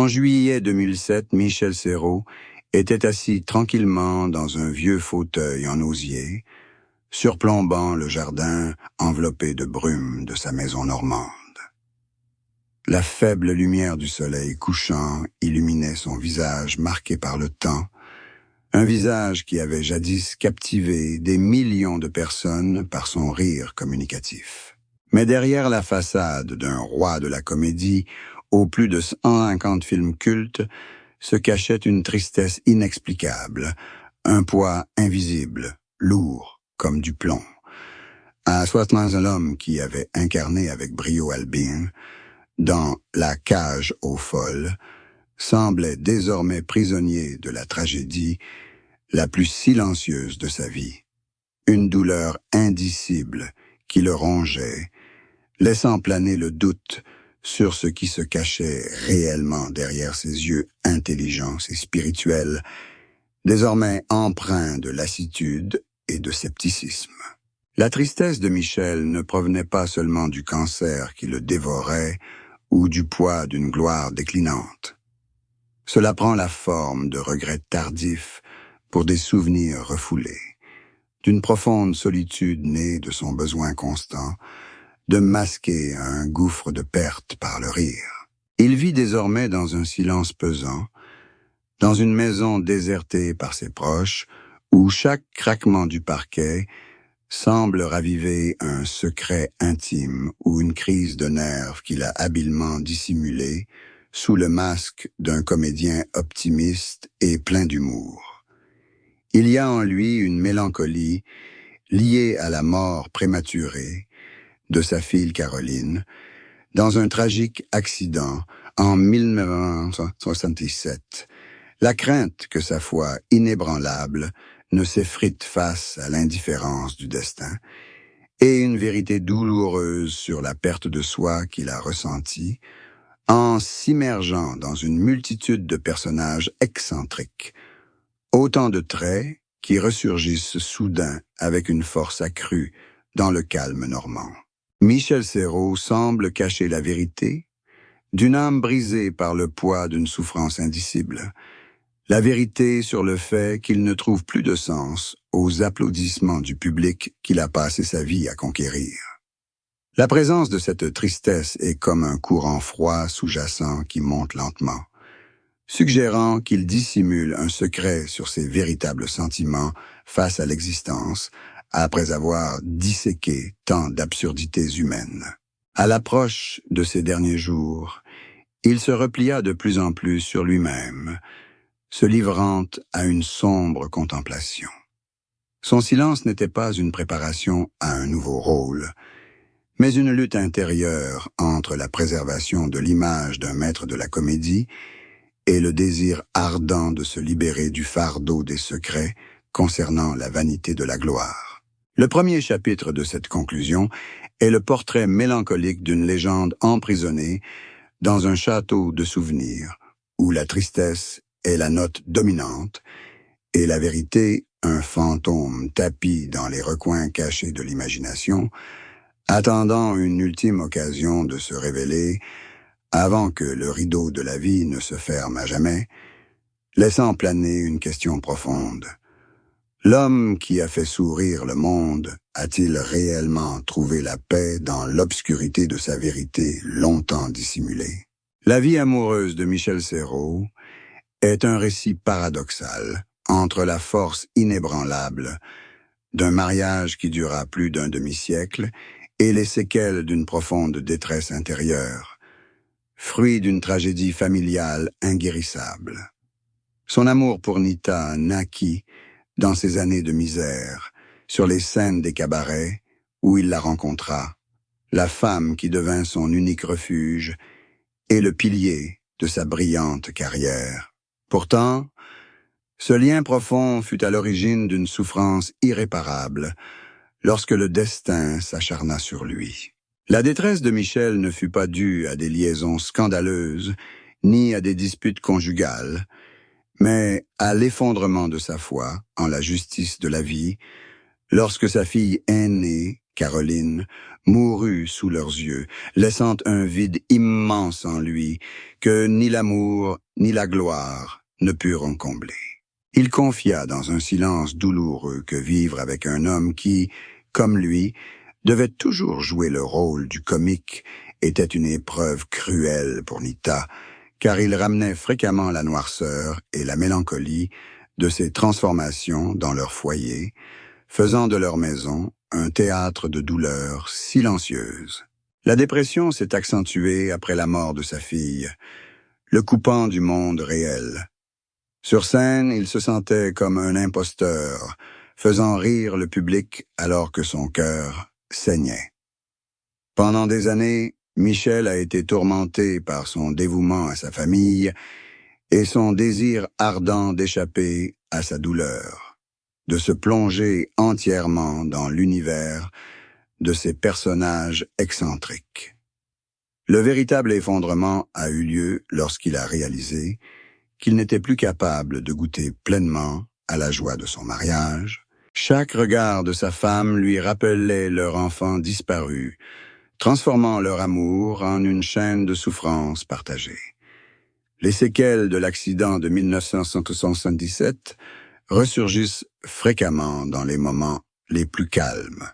En juillet 2007, Michel Serrault était assis tranquillement dans un vieux fauteuil en osier, surplombant le jardin enveloppé de brume de sa maison normande. La faible lumière du soleil couchant illuminait son visage marqué par le temps, un visage qui avait jadis captivé des millions de personnes par son rire communicatif. Mais derrière la façade d'un roi de la comédie, aux plus de 150 films cultes, se cachait une tristesse inexplicable, un poids invisible, lourd comme du plomb. À 60 ans, l'homme qui avait incarné avec brio Albion, dans La cage aux folles, semblait désormais prisonnier de la tragédie la plus silencieuse de sa vie. Une douleur indicible qui le rongeait, laissant planer le doute sur ce qui se cachait réellement derrière ses yeux intelligents et spirituels, désormais empreints de lassitude et de scepticisme. La tristesse de Michel ne provenait pas seulement du cancer qui le dévorait ou du poids d'une gloire déclinante. Cela prend la forme de regrets tardifs pour des souvenirs refoulés, d'une profonde solitude née de son besoin constant de masquer un gouffre de perte par le rire. Il vit désormais dans un silence pesant, dans une maison désertée par ses proches, où chaque craquement du parquet semble raviver un secret intime ou une crise de nerfs qu'il a habilement dissimulé sous le masque d'un comédien optimiste et plein d'humour. Il y a en lui une mélancolie liée à la mort prématurée de sa fille Caroline, dans un tragique accident en 1977, la crainte que sa foi inébranlable ne s'effrite face à l'indifférence du destin, et une vérité douloureuse sur la perte de soi qu'il a ressentie, en s'immergeant dans une multitude de personnages excentriques, autant de traits qui ressurgissent soudain avec une force accrue dans le calme normand. Michel Serrault semble cacher la vérité d'une âme brisée par le poids d'une souffrance indicible, la vérité sur le fait qu'il ne trouve plus de sens aux applaudissements du public qu'il a passé sa vie à conquérir. La présence de cette tristesse est comme un courant froid sous-jacent qui monte lentement, suggérant qu'il dissimule un secret sur ses véritables sentiments face à l'existence, après avoir disséqué tant d'absurdités humaines. À l'approche de ces derniers jours, il se replia de plus en plus sur lui-même, se livrant à une sombre contemplation. Son silence n'était pas une préparation à un nouveau rôle, mais une lutte intérieure entre la préservation de l'image d'un maître de la comédie et le désir ardent de se libérer du fardeau des secrets concernant la vanité de la gloire. Le premier chapitre de cette conclusion est le portrait mélancolique d'une légende emprisonnée dans un château de souvenirs, où la tristesse est la note dominante et la vérité un fantôme tapi dans les recoins cachés de l'imagination, attendant une ultime occasion de se révéler avant que le rideau de la vie ne se ferme à jamais, laissant planer une question profonde. L'homme qui a fait sourire le monde a-t-il réellement trouvé la paix dans l'obscurité de sa vérité longtemps dissimulée? La vie amoureuse de Michel Serrault est un récit paradoxal entre la force inébranlable d'un mariage qui dura plus d'un demi-siècle et les séquelles d'une profonde détresse intérieure, fruit d'une tragédie familiale inguérissable. Son amour pour Nita naquit dans ses années de misère, sur les scènes des cabarets où il la rencontra, la femme qui devint son unique refuge et le pilier de sa brillante carrière. Pourtant, ce lien profond fut à l'origine d'une souffrance irréparable lorsque le destin s'acharna sur lui. La détresse de Michel ne fut pas due à des liaisons scandaleuses ni à des disputes conjugales, mais à l'effondrement de sa foi en la justice de la vie, lorsque sa fille aînée Caroline, mourut sous leurs yeux, laissant un vide immense en lui que ni l'amour ni la gloire ne purent combler. Il confia dans un silence douloureux que vivre avec un homme qui, comme lui, devait toujours jouer le rôle du comique était une épreuve cruelle pour Nita, car il ramenait fréquemment la noirceur et la mélancolie de ces transformations dans leur foyer, faisant de leur maison un théâtre de douleurs silencieuses. La dépression s'est accentuée après la mort de sa fille, le coupant du monde réel. Sur scène, il se sentait comme un imposteur, faisant rire le public alors que son cœur saignait. Pendant des années, Michel a été tourmenté par son dévouement à sa famille et son désir ardent d'échapper à sa douleur, de se plonger entièrement dans l'univers de ces personnages excentriques. Le véritable effondrement a eu lieu lorsqu'il a réalisé qu'il n'était plus capable de goûter pleinement à la joie de son mariage. Chaque regard de sa femme lui rappelait leur enfant disparu, transformant leur amour en une chaîne de souffrances partagées. Les séquelles de l'accident de 1977 ressurgissent fréquemment dans les moments les plus calmes,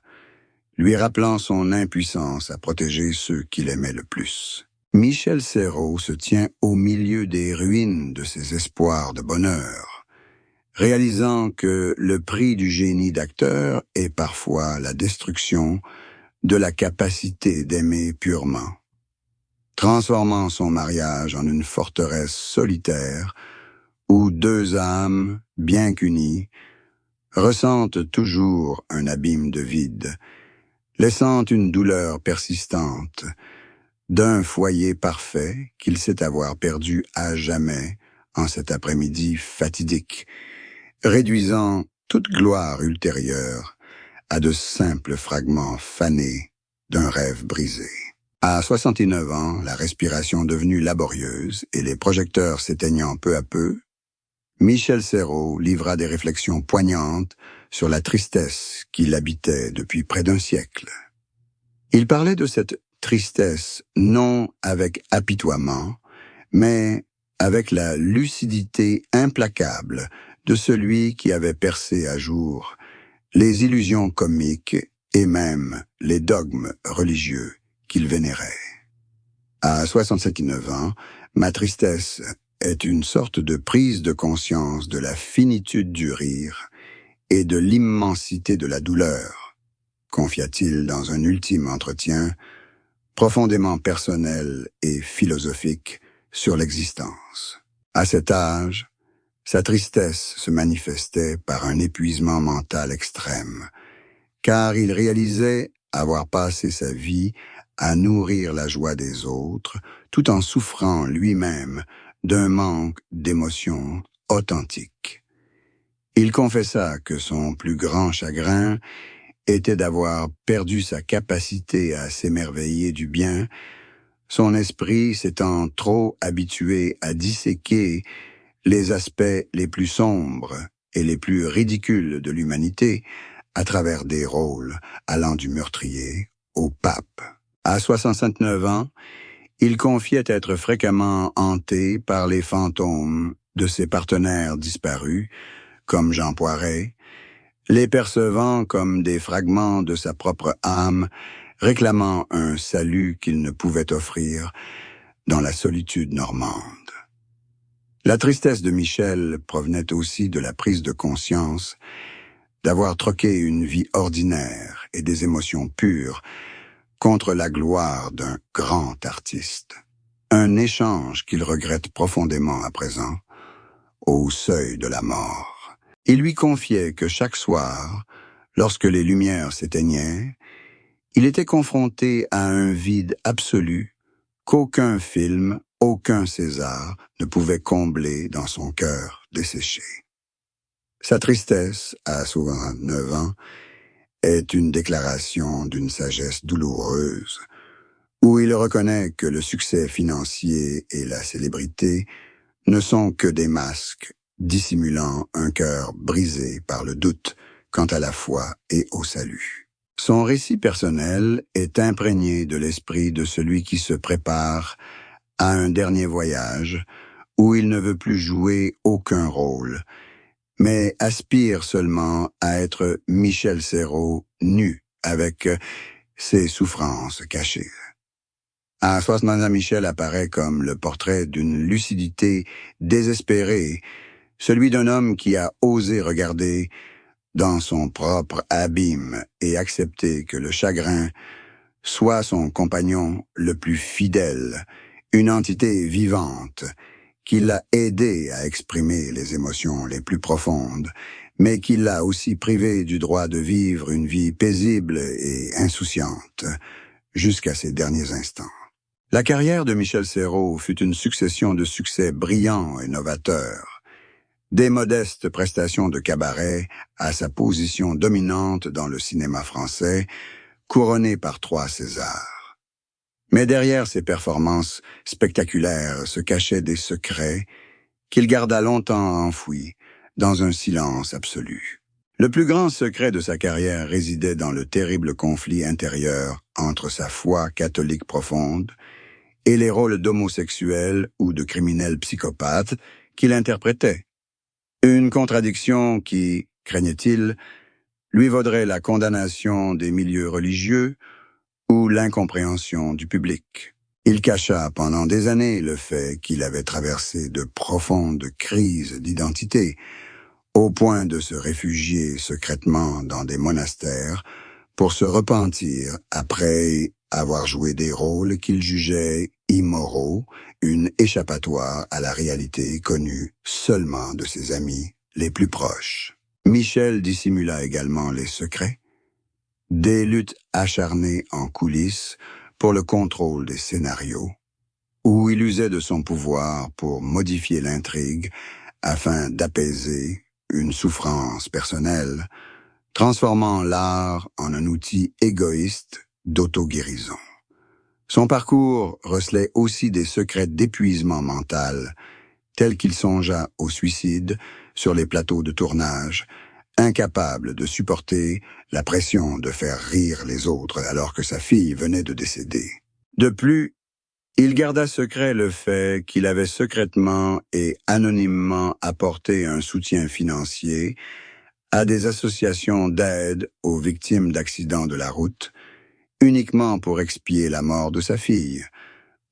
lui rappelant son impuissance à protéger ceux qu'il aimait le plus. Michel Serrault se tient au milieu des ruines de ses espoirs de bonheur, réalisant que le prix du génie d'acteur est parfois la destruction de la capacité d'aimer purement, transformant son mariage en une forteresse solitaire où deux âmes, bien qu'unies, ressentent toujours un abîme de vide, laissant une douleur persistante d'un foyer parfait qu'il sait avoir perdu à jamais en cet après-midi fatidique, réduisant toute gloire ultérieure à de simples fragments fanés d'un rêve brisé. À 69 ans, la respiration devenue laborieuse et les projecteurs s'éteignant peu à peu, Michel Serrault livra des réflexions poignantes sur la tristesse qui l'habitait depuis près d'un siècle. Il parlait de cette tristesse non avec apitoiement, mais avec la lucidité implacable de celui qui avait percé à jour les illusions comiques et même les dogmes religieux qu'il vénérait. À 69 ans, ma tristesse est une sorte de prise de conscience de la finitude du rire et de l'immensité de la douleur, confia-t-il dans un ultime entretien profondément personnel et philosophique sur l'existence. À cet âge, sa tristesse se manifestait par un épuisement mental extrême, car il réalisait avoir passé sa vie à nourrir la joie des autres, tout en souffrant lui-même d'un manque d'émotions authentiques. Il confessa que son plus grand chagrin était d'avoir perdu sa capacité à s'émerveiller du bien, son esprit s'étant trop habitué à disséquer les aspects les plus sombres et les plus ridicules de l'humanité à travers des rôles allant du meurtrier au pape. À 69 ans, il confiait être fréquemment hanté par les fantômes de ses partenaires disparus, comme Jean Poiret, les percevant comme des fragments de sa propre âme, réclamant un salut qu'il ne pouvait offrir dans la solitude normande. La tristesse de Michel provenait aussi de la prise de conscience d'avoir troqué une vie ordinaire et des émotions pures contre la gloire d'un grand artiste. Un échange qu'il regrette profondément à présent, au seuil de la mort. Il lui confiait que chaque soir, lorsque les lumières s'éteignaient, il était confronté à un vide absolu qu'aucun film, aucun César ne pouvait combler dans son cœur desséché. Sa tristesse, à 69 ans, est une déclaration d'une sagesse douloureuse, où il reconnaît que le succès financier et la célébrité ne sont que des masques dissimulant un cœur brisé par le doute quant à la foi et au salut. Son récit personnel est imprégné de l'esprit de celui qui se prépare à un dernier voyage où il ne veut plus jouer aucun rôle, mais aspire seulement à être Michel Serrault nu avec ses souffrances cachées. À 60 ans, Michel apparaît comme le portrait d'une lucidité désespérée, celui d'un homme qui a osé regarder dans son propre abîme et accepter que le chagrin soit son compagnon le plus fidèle, une entité vivante qui l'a aidé à exprimer les émotions les plus profondes, mais qui l'a aussi privé du droit de vivre une vie paisible et insouciante jusqu'à ses derniers instants. La carrière de Michel Serrault fut une succession de succès brillants et novateurs, des modestes prestations de cabaret à sa position dominante dans le cinéma français, couronné par 3 Césars. Mais derrière ces performances spectaculaires se cachaient des secrets qu'il garda longtemps enfouis, dans un silence absolu. Le plus grand secret de sa carrière résidait dans le terrible conflit intérieur entre sa foi catholique profonde et les rôles d'homosexuel ou de criminel psychopathe qu'il interprétait. Une contradiction qui, craignait-il, lui vaudrait la condamnation des milieux religieux ou l'incompréhension du public. Il cacha pendant des années le fait qu'il avait traversé de profondes crises d'identité, au point de se réfugier secrètement dans des monastères pour se repentir après avoir joué des rôles qu'il jugeait immoraux, une échappatoire à la réalité connue seulement de ses amis les plus proches. Michel dissimula également les secrets, des luttes acharnées en coulisses pour le contrôle des scénarios, où il usait de son pouvoir pour modifier l'intrigue afin d'apaiser une souffrance personnelle, transformant l'art en un outil égoïste d'auto-guérison. Son parcours recelait aussi des secrets d'épuisement mental, tels qu'il songea au suicide sur les plateaux de tournage, incapable de supporter la pression de faire rire les autres alors que sa fille venait de décéder. De plus, il garda secret le fait qu'il avait secrètement et anonymement apporté un soutien financier à des associations d'aide aux victimes d'accidents de la route, uniquement pour expier la mort de sa fille,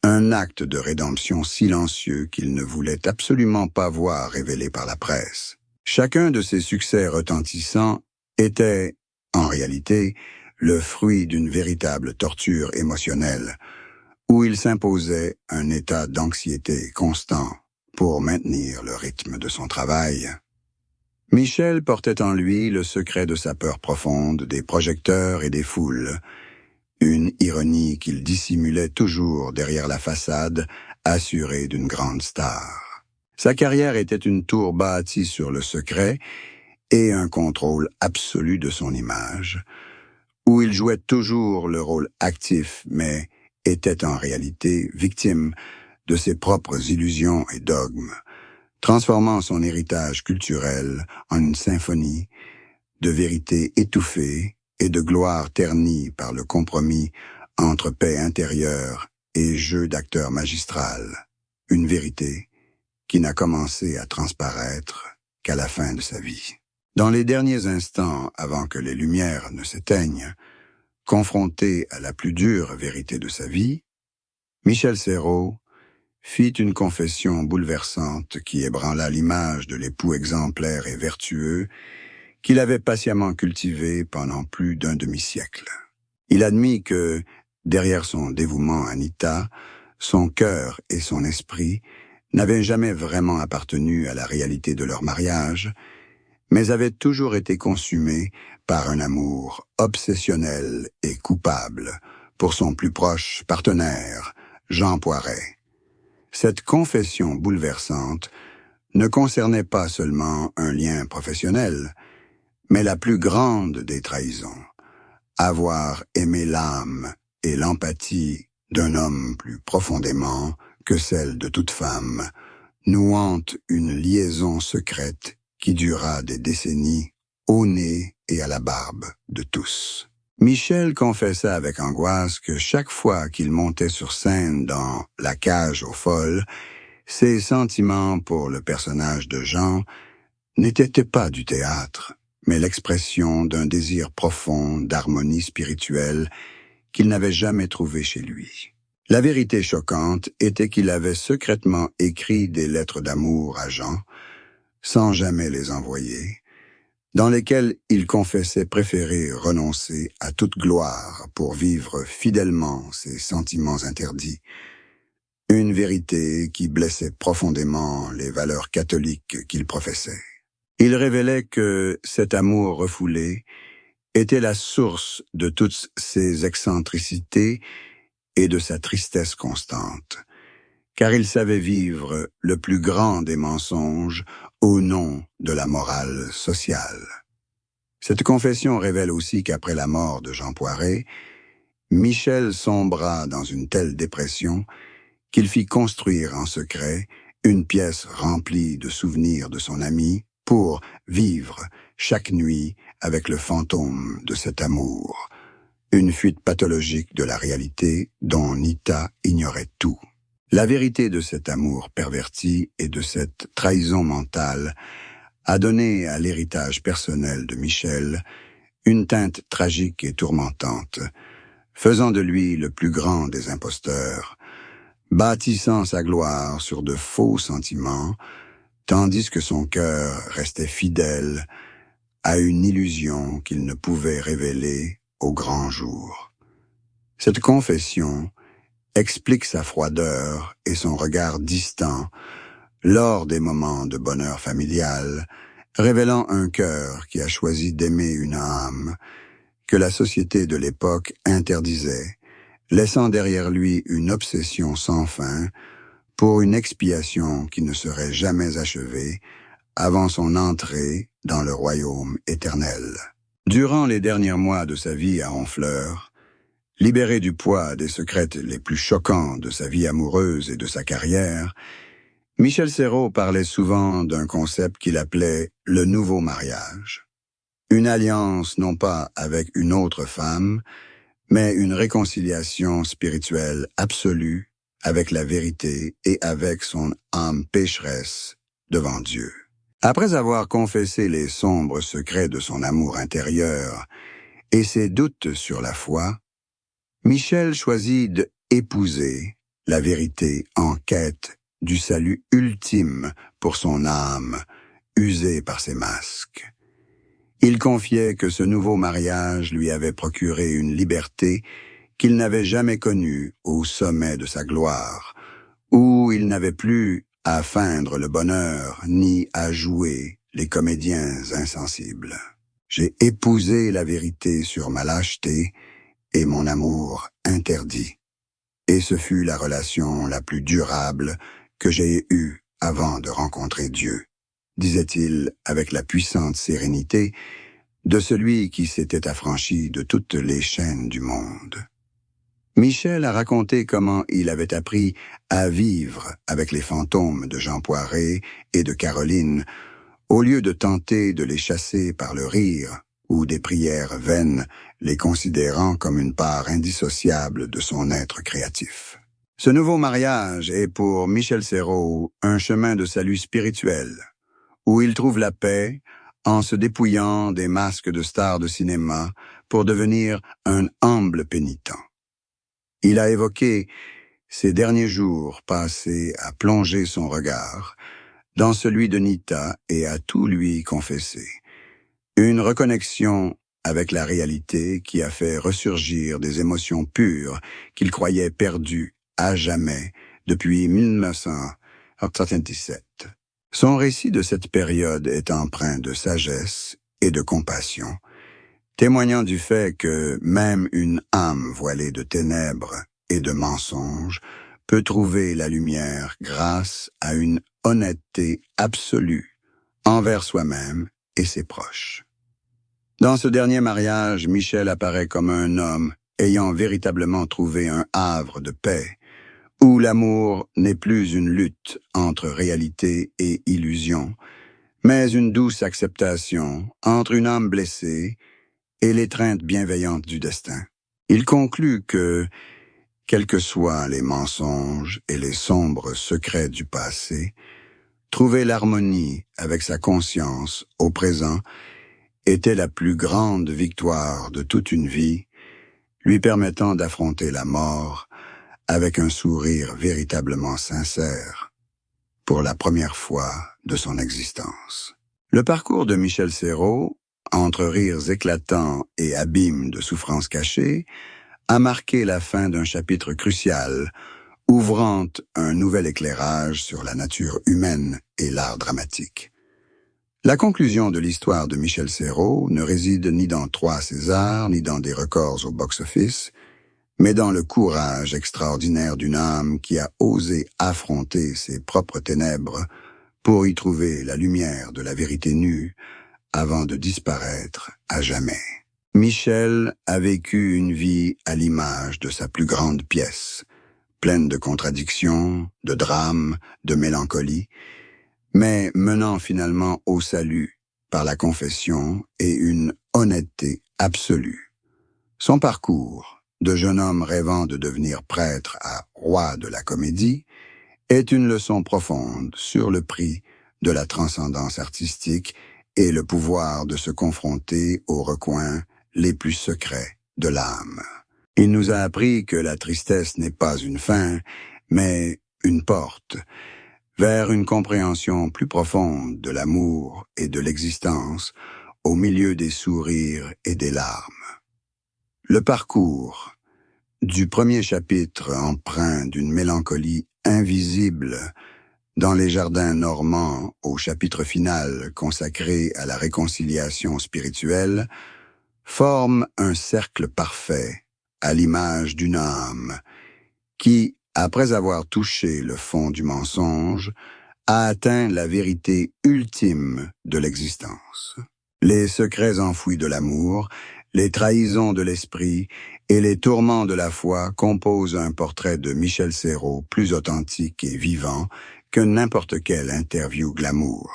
un acte de rédemption silencieux qu'il ne voulait absolument pas voir révélé par la presse. Chacun de ces succès retentissants était, en réalité, le fruit d'une véritable torture émotionnelle, où il s'imposait un état d'anxiété constant pour maintenir le rythme de son travail. Michel portait en lui le secret de sa peur profonde des projecteurs et des foules, une ironie qu'il dissimulait toujours derrière la façade assurée d'une grande star. Sa carrière était une tour bâtie sur le secret et un contrôle absolu de son image, où il jouait toujours le rôle actif, mais était en réalité victime de ses propres illusions et dogmes, transformant son héritage culturel en une symphonie de vérité étouffée et de gloire ternie par le compromis entre paix intérieure et jeu d'acteur magistral, une vérité qui n'a commencé à transparaître qu'à la fin de sa vie. Dans les derniers instants avant que les lumières ne s'éteignent, confronté à la plus dure vérité de sa vie, Michel Serrault fit une confession bouleversante qui ébranla l'image de l'époux exemplaire et vertueux qu'il avait patiemment cultivé pendant plus d'un demi-siècle. Il admit que, derrière son dévouement à Anita, son cœur et son esprit n'avaient jamais vraiment appartenu à la réalité de leur mariage, mais avaient toujours été consumés par un amour obsessionnel et coupable pour son plus proche partenaire, Jean Poiret. Cette confession bouleversante ne concernait pas seulement un lien professionnel, mais la plus grande des trahisons, avoir aimé l'âme et l'empathie d'un homme plus profondément que celle de toute femme, nouant une liaison secrète qui dura des décennies au nez et à la barbe de tous. Michel confessa avec angoisse que chaque fois qu'il montait sur scène dans La cage aux folles, ses sentiments pour le personnage de Jean n'étaient pas du théâtre, mais l'expression d'un désir profond d'harmonie spirituelle qu'il n'avait jamais trouvé chez lui. La vérité choquante était qu'il avait secrètement écrit des lettres d'amour à Jean, sans jamais les envoyer, dans lesquelles il confessait préférer renoncer à toute gloire pour vivre fidèlement ses sentiments interdits. Une vérité qui blessait profondément les valeurs catholiques qu'il professait. Il révélait que cet amour refoulé était la source de toutes ses excentricités et de sa tristesse constante, car il savait vivre le plus grand des mensonges au nom de la morale sociale. Cette confession révèle aussi qu'après la mort de Jean Poiret, Michel sombra dans une telle dépression qu'il fit construire en secret une pièce remplie de souvenirs de son ami pour vivre chaque nuit avec le fantôme de cet amour, une fuite pathologique de la réalité dont Nita ignorait tout. La vérité de cet amour perverti et de cette trahison mentale a donné à l'héritage personnel de Michel une teinte tragique et tourmentante, faisant de lui le plus grand des imposteurs, bâtissant sa gloire sur de faux sentiments, tandis que son cœur restait fidèle à une illusion qu'il ne pouvait révéler au grand jour. Cette confession explique sa froideur et son regard distant lors des moments de bonheur familial, révélant un cœur qui a choisi d'aimer une âme que la société de l'époque interdisait, laissant derrière lui une obsession sans fin pour une expiation qui ne serait jamais achevée avant son entrée dans le royaume éternel. Durant les derniers mois de sa vie à Honfleur, libéré du poids des secrets les plus choquants de sa vie amoureuse et de sa carrière, Michel Serrault parlait souvent d'un concept qu'il appelait le nouveau mariage. Une alliance non pas avec une autre femme, mais une réconciliation spirituelle absolue avec la vérité et avec son âme pécheresse devant Dieu. Après avoir confessé les sombres secrets de son amour intérieur et ses doutes sur la foi, Michel choisit d'épouser la vérité en quête du salut ultime pour son âme, usée par ses masques. Il confiait que ce nouveau mariage lui avait procuré une liberté qu'il n'avait jamais connue au sommet de sa gloire, où il n'avait plus à feindre le bonheur ni à jouer les comédiens insensibles. J'ai épousé la vérité sur ma lâcheté et mon amour interdit. Et ce fut la relation la plus durable que j'ai eue avant de rencontrer Dieu, disait-il avec la puissante sérénité de celui qui s'était affranchi de toutes les chaînes du monde. Michel a raconté comment il avait appris à vivre avec les fantômes de Jean Poiret et de Caroline, au lieu de tenter de les chasser par le rire ou des prières vaines, les considérant comme une part indissociable de son être créatif. Ce nouveau mariage est pour Michel Serrault un chemin de salut spirituel, où il trouve la paix en se dépouillant des masques de stars de cinéma pour devenir un humble pénitent. Il a évoqué ces derniers jours passés à plonger son regard dans celui de Nita et à tout lui confesser. Une reconnexion avec la réalité qui a fait ressurgir des émotions pures qu'il croyait perdues à jamais depuis 1977. Son récit de cette période est empreint de sagesse et de compassion, témoignant du fait que même une âme voilée de ténèbres et de mensonges peut trouver la lumière grâce à une honnêteté absolue envers soi-même et ses proches. Dans ce dernier mariage, Michel apparaît comme un homme ayant véritablement trouvé un havre de paix, où l'amour n'est plus une lutte entre réalité et illusion, mais une douce acceptation entre une âme blessée et l'étreinte bienveillante du destin. Il conclut que, quels que soient les mensonges et les sombres secrets du passé, trouver l'harmonie avec sa conscience au présent était la plus grande victoire de toute une vie, lui permettant d'affronter la mort avec un sourire véritablement sincère pour la première fois de son existence. Le parcours de Michel Serrault, entre rires éclatants et abîmes de souffrances cachées, a marqué la fin d'un chapitre crucial, ouvrant un nouvel éclairage sur la nature humaine et l'art dramatique. La conclusion de l'histoire de Michel Serrault ne réside ni dans 3 Césars, ni dans des records au box-office, mais dans le courage extraordinaire d'une âme qui a osé affronter ses propres ténèbres pour y trouver la lumière de la vérité nue avant de disparaître à jamais. Michel a vécu une vie à l'image de sa plus grande pièce, pleine de contradictions, de drames, de mélancolie, mais menant finalement au salut par la confession et une honnêteté absolue. Son parcours, de jeune homme rêvant de devenir prêtre à roi de la comédie, est une leçon profonde sur le prix de la transcendance artistique et le pouvoir de se confronter aux recoins les plus secrets de l'âme. Il nous a appris que la tristesse n'est pas une fin, mais une porte vers une compréhension plus profonde de l'amour et de l'existence au milieu des sourires et des larmes. Le parcours, du premier chapitre empreint d'une mélancolie invisible dans les jardins normands au chapitre final consacré à la réconciliation spirituelle, forme un cercle parfait à l'image d'une âme qui, après avoir touché le fond du mensonge, a atteint la vérité ultime de l'existence. Les secrets enfouis de l'amour, les trahisons de l'esprit et les tourments de la foi composent un portrait de Michel Serrault plus authentique et vivant que n'importe quelle interview glamour.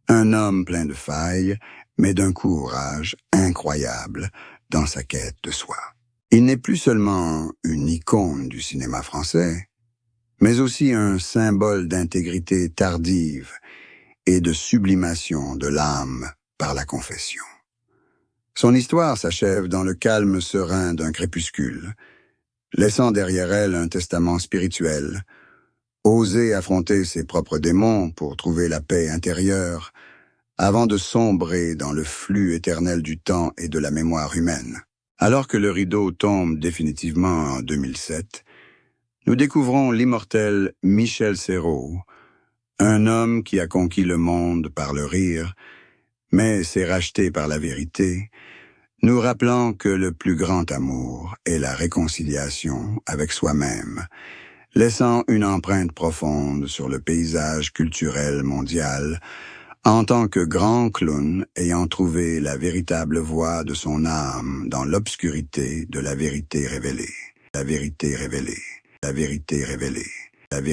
Un homme plein de failles, mais d'un courage incroyable dans sa quête de soi. Il n'est plus seulement une icône du cinéma français, mais aussi un symbole d'intégrité tardive et de sublimation de l'âme par la confession. Son histoire s'achève dans le calme serein d'un crépuscule, laissant derrière elle un testament spirituel, oser affronter ses propres démons pour trouver la paix intérieure, avant de sombrer dans le flux éternel du temps et de la mémoire humaine. Alors que le rideau tombe définitivement en 2007, nous découvrons l'immortel Michel Serrault, un homme qui a conquis le monde par le rire, mais s'est racheté par la vérité, nous rappelant que le plus grand amour est la réconciliation avec soi-même, laissant une empreinte profonde sur le paysage culturel mondial, en tant que grand clown ayant trouvé la véritable voix de son âme dans l'obscurité de la vérité révélée. La vérité révélée. La vérité révélée.